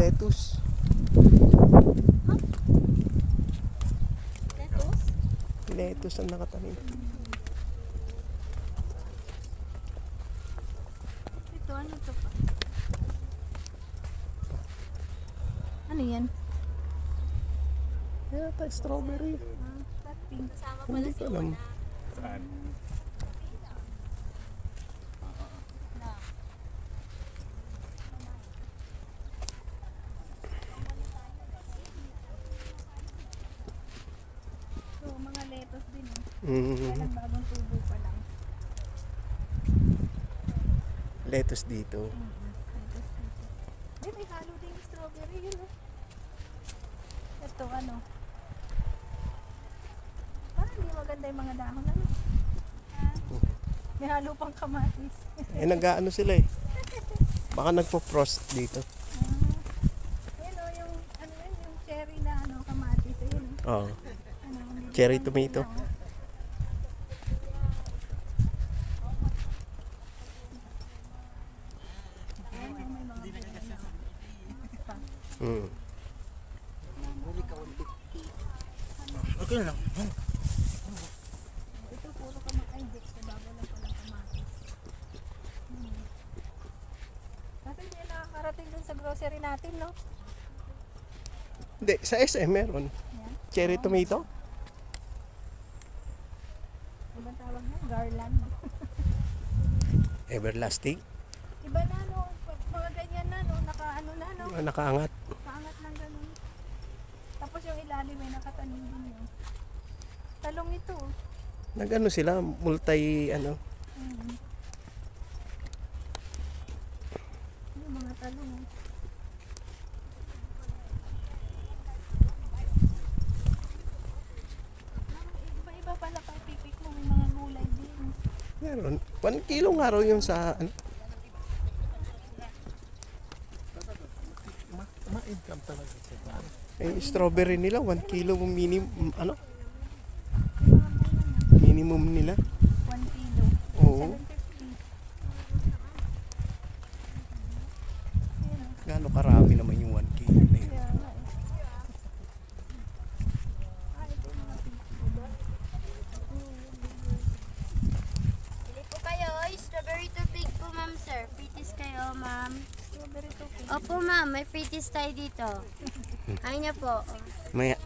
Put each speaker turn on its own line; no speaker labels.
lettuce.
Lettuce?
Lettuce ang nakatanim.
Ito, ano to pa? Ano yan?
Yata strawberry.
Pink. Kasama pala
Hindi
si
ko alam.
Saan?
So, mga lettuce din eh.
Mm,
Nagbagong tubo pa lang.
lettuce dito.
Lettuce dito. Ay, may halo din strawberry yun oh. Ito ano? Parang hindi maganda yung mga dahon ano? May halo pang kamatis.
Eh, nag-ano sila eh. Baka nagpo-frost dito.
Ayun oh, yung ano yun, yung cherry na ano, kamatis. Ayun
Oh.
oh. Ano, hindi
Cherry
lang
tomato.
nila, oh. Ayun, oh, may mga bunga na, oh.
Mm.
Okay lang.
Ito puro kamatis. Nabago lang palang kamatis. Kasi hindi nakakarating dun sa grocery natin, no?
Hindi, sa SM meron.
Yan.
Cherry tomato.
Ibang tawag na? Garland.
Everlasting.
Iba na, no? Pag mga ganyan na, no? Naka-ano na, no?
Nakaangat.
Paangat ng ganun. Tapos yung ilalim may nakatanim din yun. Talong ito. Oh.
Nag-ano sila, multi ano.
Yung mga talong. Oh. Iba-iba pala pang pipik mo. May mga gulay din.
Meron. 1 kilo nga raw yung sa ano.
Ma-income talaga siya.
Eh, strawberry nila 1 kilo minimum ano?
Yung mga bunga na.
Minimum nila.
1 kilo.
Oo.
750. Ayan, oh.
Gaano karami naman yung 1 kilo na yun.
Kaya nga eh. Ito yung mga pipik.
Bili po kayo. Strawberry to pig po, ma'am, sir. Free taste kayo, ma'am.
Strawberry to pig.
Opo, ma'am. May free taste tayo dito. Ay niya po.
May